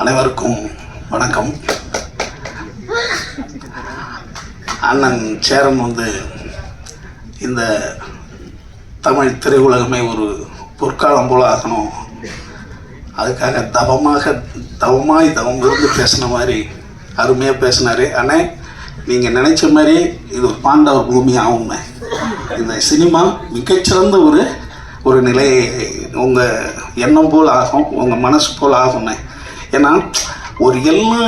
அனைவருக்கும் வணக்கம். அண்ணன் சேரன் இந்த தமிழ் திரையுலகமே ஒரு பொற்காலம் போல ஆகணும், அதுக்காக தவம் இருந்து பேசின மாதிரி அருமையாக பேசினார். அண்ணே, நீங்கள் நினச்ச மாதிரி இது ஒரு பாண்டவர் பூமி ஆகுங்க. இந்த சினிமா மிகச்சிறந்த ஒரு நிலையை உங்கள் எண்ணம் போல் ஆகும், உங்கள் மனசு போல் ஆகும்ண்ணே. ஏன்னா ஒரு எல்லா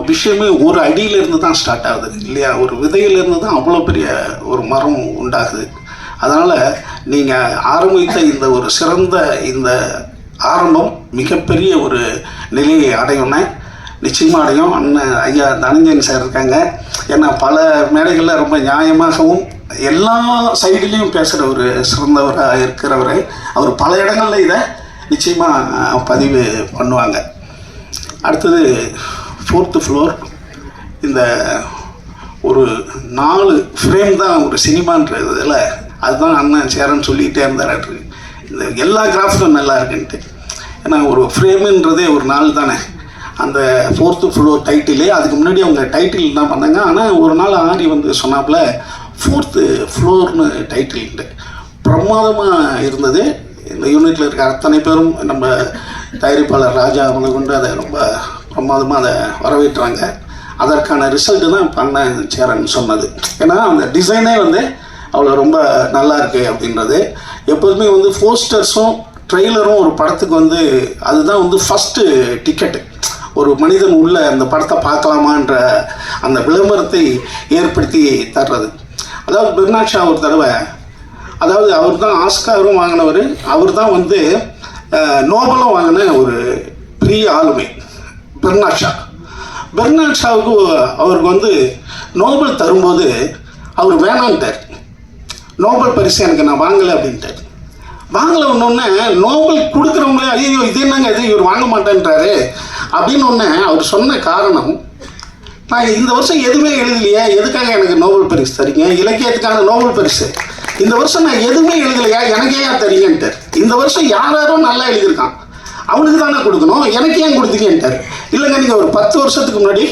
விஷயமே ஒரு அடியிலேருந்து தான் ஸ்டார்ட் ஆகுது இல்லையா? ஒரு விதையிலேருந்து தான் அவ்வளோ பெரிய ஒரு மரம் உண்டாகுது. அதனால் நீங்கள் ஆரம்பித்த இந்த ஒரு சிறந்த இந்த ஆரம்பம் மிகப்பெரிய ஒரு நிலையை அடையும்னே, நிச்சயமாக அடையும். அண்ணன் ஐயா தனஞ்சயன் சார் இருக்காங்க. ஏன்னா பல மேடைகளில் ரொம்ப நியாயமாகவும் எல்லா சைடுலேயும் பேசுகிற ஒரு சிறந்தவராக இருக்கிறவர். அவர் பல இடங்களில் இதை நிச்சயமாக பதிவு பண்ணுவாங்க. அடுத்தது 4th ஃப்ளோர். இந்த ஒரு 4 ஃப்ரேம் தான் ஒரு சினிமான்றதில் அதுதான் அண்ணன் சேரன் சொல்லிகிட்டே இருந்தார். இந்த எல்லா கிராஃப்டும் நல்லா இருக்குன்ட்டு. ஏன்னா ஒரு ஃப்ரேமுன்றதே ஒரு 4 தானே. அந்த 4th ஃப்ளோர் டைட்டிலே அதுக்கு முன்னாடி அவங்க டைட்டில் தான் பண்ணாங்க. ஆனால் ஒரு நாள் ஆடி சொன்னாப்புல 4th ஃப்ளோர்னு டைட்டில் பிரமாதமாக இருந்தது. இந்த யூனிட்டில் இருக்க அத்தனை பேரும் நம்ம தயாரிப்பாளர் ராஜா கொண்டு அதை ரொம்ப பிரமாதமாக அதை வரவேற்றாங்க. அதற்கான ரிசல்ட்டு தான் பண்ண சேரன் சொன்னது. ஏன்னா அந்த டிசைனே அவ்வளோ ரொம்ப நல்லா இருக்குது அப்படின்றது. எப்போதுமே போஸ்டர்ஸும் ட்ரெய்லரும் ஒரு படத்துக்கு அதுதான் ஃபஸ்ட்டு டிக்கெட்டு. ஒரு மனிதன் உள்ள அந்த படத்தை பார்க்கலாமான்ற அந்த விளம்பரத்தை ஏற்படுத்தி தர்றது. அதாவது பெர்னாட் ஷா ஒரு தடவை, அதாவது அவர் தான் ஆஸ்காரும் வாங்கினவர், அவர் தான் நோபலும் வாங்கின ஒரு பெரிய ஆளுமை பெர்னாட் ஷா. பெர்னாட் ஷாவுக்கு அவருக்கு நோபல் தரும்போது அவர் வேணான்ட்டார். நோபல் பரிசு எனக்கு நான் வாங்கலை அப்படின்ட்டார். வாங்கலை ஒன்னொன்னே நோபல் கொடுக்குறவங்களே ஐயோ இது என்னங்க இது இவர் வாங்க மாட்டேன்றாரு அப்படின்னு ஒன்று அவர் சொன்ன காரணம், நான் இந்த வருஷம் எதுவுமே எழுதலையே, எதுக்காக எனக்கு நோபல் பரிசு தரீங்க? இலக்கியத்துக்கான நோபல் பரிசு இந்த வருஷம் நான் எதுவுமே எழுதலையா, எனக்கே ஏன் தரீங்கன்ட்டார். இந்த வருஷம் யாரோ நல்லா எழுதியிருக்கான், அவனுக்கு தானே கொடுக்கணும், எனக்கு ஏன் கொடுத்தீங்கன்ட்டார். இல்லைங்க நீங்கள் ஒரு 10 வருஷத்துக்கு முன்னாடி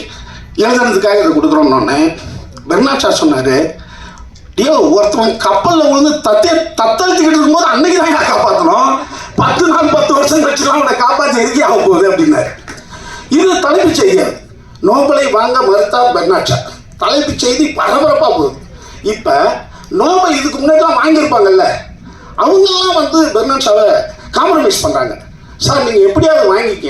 எழுதுறதுக்காக இதை கொடுக்குறோன்னொன்னே பெர்னாட் ஷா சொன்னார், டியோ ஒருத்தவன் கப்பலில் விழுந்து தத்தளித்துக்கிட்டு இருக்கும்போது அன்னைக்கு தான் நான் காப்பாற்றணும், 10 நாள் 10 வருஷம் கழிச்சுலாம் அவனை காப்பாற்றி எதுக்கே ஆக போகுது அப்படின்னாரு. இது தலைப்புச் செய்தியாது. நோபலை வாங்க மறுத்தார் பெர்னாட் ஷா. தலைப்புச் செய்தி பரபரப்பாக போகுது. இப்போ நோபல் இதுக்கு முன்னாடிலாம் வாங்கியிருப்பாங்கல்ல, அவங்கெல்லாம் பெர்னாட் ஷாவை காம்ப்ரமைஸ் பண்ணுறாங்க. சார் நீங்கள் எப்படியாவது வாங்கிக்க,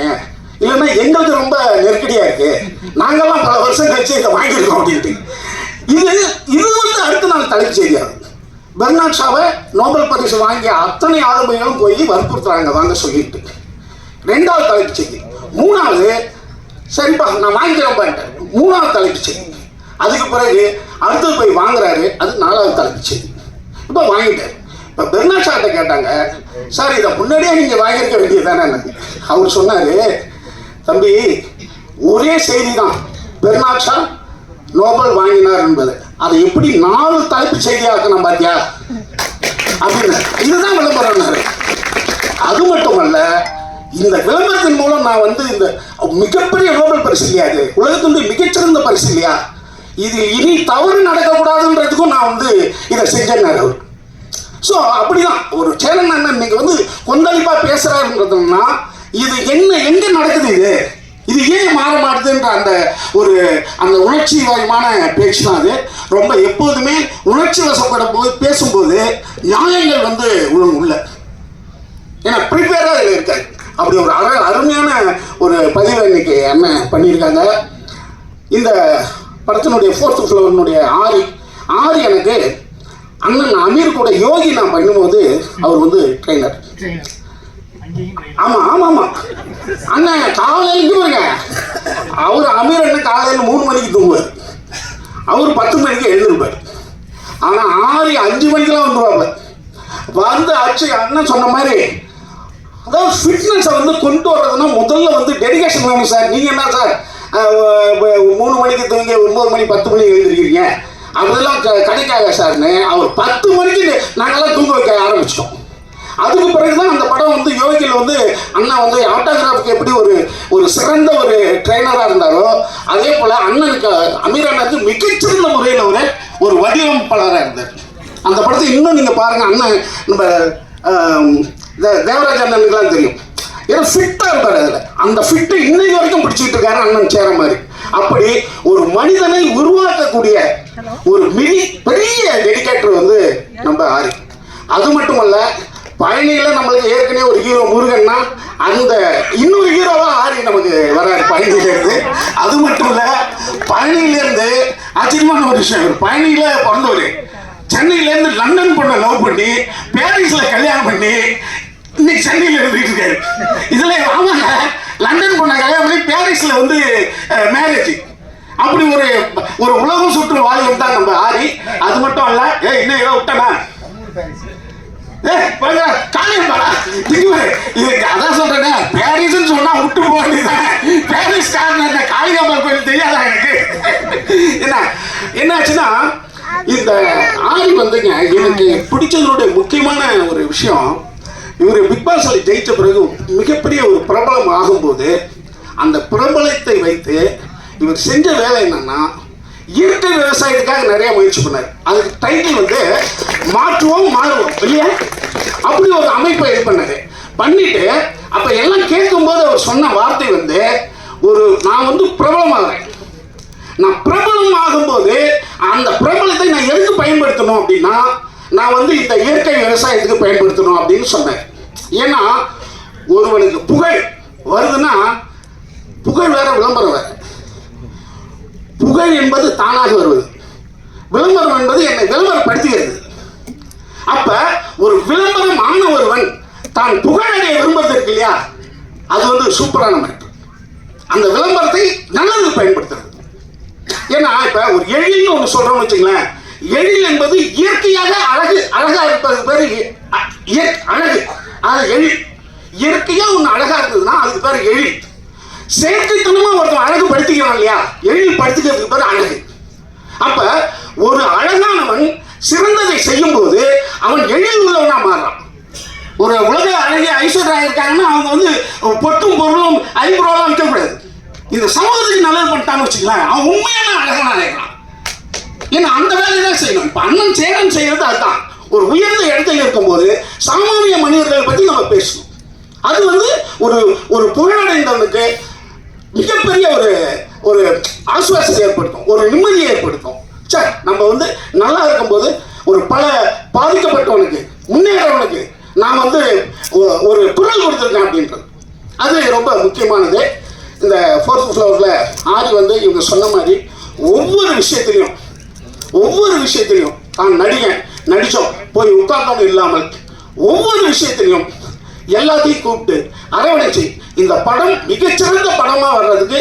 இல்லைன்னா எங்களுக்கு ரொம்ப நெருக்கடியாக இருக்குது, நாங்கள்லாம் பல வருஷம் கழிச்சு இதை வாங்கியிருக்கோம் அப்படின்ட்டு. இது அடுத்த நாள் தலைப்புச் செய்தியாகும். பெர்னாட் ஷாவை நோபல் பரிசு வாங்கிய அத்தனை ஆளுமைகளும் போய் வற்புறுத்துறாங்க வாங்க சொல்லிட்டு. 2வது தலைப்புச் செய்தி. 3வது சரிப்பா நான் வாங்கிக்கிறேன்ப்பான்ட்டு 3வது தலைப்புச் செய்தி. அதுக்கு பிறகு அடுத்தது போய் வாங்குறாரு, அது 4வது தலைப்புச் செய்தி. இப்போ வாங்கிட்டார். இப்போ பெர்னாட் ஷாட்ட கேட்டாங்க, சார் இதை முன்னாடியே நீங்கள் வாங்கியிருக்க வேண்டியது தானே? அவர் சொன்னார், தம்பி ஒரே செய்தி தான் பெர்னாட் ஷா நோபல் வாங்கினார் என்பது, அதை எப்படி 4 தலைப்புச் செய்தியாக்கணும் பார்த்தியா அப்படின்னு. இதுதான் விளம்பரம். அது மட்டுமல்ல, இந்த விளம்பரத்தின் மூலம் நான் இந்த மிகப்பெரிய நோபல் பரிசு இல்லையா, இது உலகத்தினுடைய மிகச்சிறந்த பரிசு இல்லையா, இது இனி தவறு நடக்கக்கூடாதுன்றதுக்கும் நான் இதை செஞ்சேன் அவர். ஸோ அப்படிதான் ஒரு சேரன் அண்ணன் இன்னைக்கு கொந்தளிப்பாக பேசுகிறாருன்றதுன்னா இது எங்கே நடக்குது, இது ஏன் மாற மாட்டுதுன்ற அந்த உணர்ச்சி வயமான பேச்சு தான் அது. ரொம்ப எப்போதுமே உணர்ச்சி வசப்படும் போது பேசும்போது நியாயங்கள் உள்ள ஏன்னா ப்ரிப்பேராக இதில் இருக்காது. அப்படி ஒரு அருமையான ஒரு பதிவை இன்னைக்கு அண்ணன் பண்ணியிருக்காங்க. இந்த படத்தினுடைய 4th ஃப்ளோரினுடைய ஆரி எனக்கு அண்ணன் அமீர் கூட யோகி நான் பண்ணும்போது அவர் ட்ரெயினர். ஆமாம் அண்ணன் காலையில் பாருங்க, அவர் அமீர் அண்ணன் காலையில் 3 மணிக்கு தூங்குவார், அவர் 10 மணிக்கு எழுந்திருப்பார். ஆனால் ஆரி 5 மணிக்கெல்லாம் வந்துடுவாங்க. ஆச்சு அண்ணன் சொன்ன மாதிரி, அதாவது ஃபிட்னஸை கொண்டு வர்றதுன்னா முதல்ல டெடிகேஷன் வேணும் சார். நீங்கள் என்ன சார் 3 மணிக்கு தூங்கி 9 மணி 10 மணிக்கு எழுந்திருக்கிறீங்க, அதெல்லாம் கிடைக்காத சார்னு அவர் 10 மணிக்கு நாங்கள்லாம் தூங்க வைக்க ஆரம்பிச்சிட்டோம். அதுக்கு பிறகுதான் அந்த படம் வந்து யோகியில் வந்து அண்ணா வந்து ஆட்டோகிராஃபுக்கு எப்படி ஒரு சிறந்த ஒரு ட்ரெயினராக இருந்தாரோ அதே போல் அண்ணனுக்கு அமீர் அண்ணனுக்கு மிகச்சிறந்த முறையில் ஒரு வடிவமைப்பாளராக இருந்தார். அந்த படத்தை இன்னும் நீங்கள் பாருங்கள். அண்ணன் நம்ம தேவராஜ் அண்ணனுக்குலாம் தெரியும், ஏன்னா ஃபிட்டாக இருப்பார். அதில் அந்த ஃபிட்டை இன்னைக்கு வரைக்கும் பிடிச்சிட்டு இருக்காரு அண்ணன் சேர மாதிரி. அப்படி ஒரு மனிதனை உருவாக்கக்கூடிய ஒரு பெரிய டெடிகேட்டர் வந்து நம்ம ஆரி. அது மட்டுமல்ல, பழனியில் நம்மளுக்கு ஏற்கனவே ஒரு ஹீரோ முருகன்னா அந்த இன்னொரு ஹீரோவாக ஆரி நமக்கு வராரு பழனியிலேருந்து. அது மட்டும் இல்லை, பழனியிலேருந்து ஆச்சரியமான ஒரு விஷயம், பழனியில் பிறந்தவர் சென்னையிலேருந்து லண்டன் பொண்ணை லவ் பண்ணி பாரிஸில் கல்யாணம் பண்ணி இன்னைக்கு சென்னையில் இருந்துட்டு இருக்காரு. இதுல ஆமாங்க, லண்டன் பொண்ணை கல்யாணம் பண்ணி பாரிஸ்ல வந்து மேரேஜ். அப்படி ஒரு உலகம் சுற்று வாழ்க்கை தான் நம்ம ஆரி. அது மட்டும் இல்ல, இன்னும் ஏதோ விட்டனா அதான் சொல்றேன், பாரிஸ் சொன்னா விட்டு போக வேண்டியதான். பாரிஸ் காரணம் காளிகாம்பாள் கோயில் தெரியாதா எனக்கு? என்ன ஆச்சுன்னா, இந்த ஆரி வந்துங்க எனக்கு பிடிச்சதனுடைய முக்கியமான ஒரு விஷயம், இவர் பிக் பாஸ்ல ஜெயிச்ச பிறகு மிகப்பெரிய ஒரு பிரபலம் ஆகும்போது அந்த பிரபலத்தை வைத்து இவர் செஞ்ச வேலை என்னன்னா, இயற்கை விவசாயத்துக்காக நிறைய முயற்சி பண்ணார். அதுக்கு டைட்டில் வந்து மாற்றுவோம் மாறுவோம் இல்லையா, அப்படி ஒரு அமைப்பை இது பண்ணாரு. பண்ணிட்டு அப்ப எல்லாம் கேட்கும் போது அவர் சொன்ன வார்த்தை வந்து, நான் வந்து பிரபலமாகிறேன், நான் பிரபலம் ஆகும்போது அந்த பிரபலத்தை நான் எதுக்கு பயன்படுத்தணும் அப்படின்னா, நான் வந்து இந்த இயற்கை விவசாயத்துக்கு பயன்படுத்தணும் அப்படின்னு சொன்னேன். ஏன்னா ஒருவனுக்கு புகழ் வருதுன்னா, புகழ் வேற விளம்பரம் வேற. புகழ் என்பது தானாக வருவது, விளம்பரம் என்பது என்னை விளம்பரப்படுத்துகிறது. அப்ப ஒரு விளம்பரம் ஆன ஒருவன் தான் புகழடைய விரும்புறதுக்கு இல்லையா, அது வந்து சூப்பரான மேட்டர். அந்த விளம்பரத்தை நல்லது பயன்படுத்துறது. ஏன்னா இப்ப ஒரு எழில்னு ஒன்று சொல்றோம்னு வச்சுங்களேன், எழில் என்பது இயற்கையாக அழகா இருப்பது பேரு அழகு. அது எழில். இயற்கையா ஒன்று அழகா இருந்ததுன்னா அதுக்கு பேர் எழில். செயற்கைத்தனமா ஒருத்தன் அழகு படுத்திக்கிறான் இல்லையா, எழில் படுத்திக்கிறதுக்கு பேர் அழகு. அப்ப ஒரு அழகானவன் சிறந்ததை செய்யும் போது அவன் எழில் உள்ளவனா மாறுறான். ஒரு உலக அழகிய ஐஸ்வர்யா இருக்காங்கன்னா அவங்க வந்து பொட்டும் பொருளும் ஐப்ரோலாம் வைக்கக்கூடாது. இந்த சமூகத்துக்கு நல்லது பண்ணிட்டான்னு வச்சுக்கலாம், அவன் உண்மையான அழகான இருக்கிறான். ஏன்னா அந்த வேலையை தான் செய்யணும். இப்ப அண்ணன் சேரன் செய்யறது அதுதான். ஒரு உயர்ந்த இடத்துல இருக்கும்போது சாமானிய மனிதர்களை பத்தி நம்ம பேசணும். அது வந்து ஒரு புகழடைந்தவனுக்கு மிகப்பெரிய ஒரு ஆசுவாசத்தை ஏற்படுத்தும், ஒரு நிம்மதியை ஏற்படுத்தும். சார் நம்ம வந்து நல்லா இருக்கும்போது பல பாதிக்கப்பட்டவனுக்கு முன்னேறவனுக்கு நான் வந்து ஒரு குரல் கொடுத்துருக்கேன் அப்படின்றது அது ரொம்ப முக்கியமானது. இந்த 4th ஃப்ளோர்ல ஆரி வந்து இவங்க சொன்ன மாதிரி ஒவ்வொரு விஷயத்திலையும் தான் நடிச்சோம் போய் உட்கார்ந்தோம் இல்லாமல் ஒவ்வொரு விஷயத்திலையும் எல்லாத்தையும் கூப்பிட்டு அரவணைச்சு இந்த படம் மிகச்சிறந்த படமா வர்றதுக்கு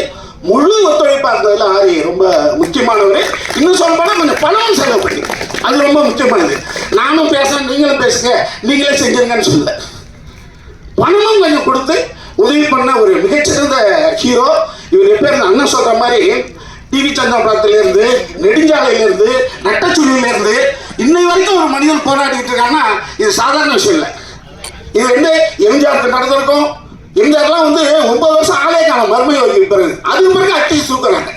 முழு ஒத்துழைப்பா இருந்ததுல ஆரி ரொம்ப முக்கியமானவர். இன்னும் சொல்ல போனா கொஞ்சம் பணம் செலவு பண்ணி, அது ரொம்ப முக்கியமானது. நானும் பேசுறேன், நீங்களும் பேசுங்க, நீங்களே செஞ்சிருங்கன்னு சொல்ல, பணமும் கொஞ்சம் கொடுத்து உதவி பண்ண ஒரு மிகச்சிறந்த ஹீரோ இவர். எப்பேர் அண்ணன் சொல்ற மாதிரி டிவி சந்திரபுரத்திலிருந்து நெடுஞ்சாலையிலிருந்து நட்டச்சுழியிலிருந்து இன்னை வரைக்கும் ஒரு மனிதன் போராடிட்டு இருக்காங்கன்னா இது சாதாரண விஷயம் இல்லை. இது வந்து எம்ஜிஆருக்கு நடந்திருக்கும். எம்ஜிஆர்லாம் வந்து 9 வருஷம் ஆளே காலம் மர்ம யோகி பிறகு அதுக்கு பிறகு அட்டி தூக்குறாங்க.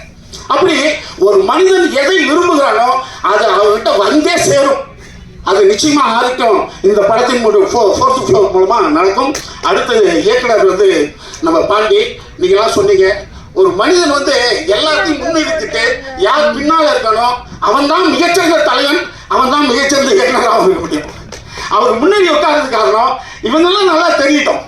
அப்படி ஒரு மனிதன் எதை விரும்புகிறானோ அது அவர்கிட்ட வந்தே சேரும். அது நிச்சயமா ஆதிக்கம் இந்த படத்தின் 4th ஃப்ளோர் மூலமா நடக்கும். அடுத்தது இயக்குனர் வந்து நம்ம பாண்டி. நீங்களாம் சொன்னீங்க, ஒரு மனிதன் வந்து எல்லாத்தையும் முன்னிறுத்திட்டு யார் பின்னால இருக்கணும், அவன் தான் மிகச்சிறந்த தலைவன், அவன் தான் மிகச்சிறந்த இயக்குனராக இருக்க முடியும். அவர் முன்னாடி உட்கார்றதுக்கு காரணம் இவங்கெல்லாம் நல்லா தெரியட்டும்.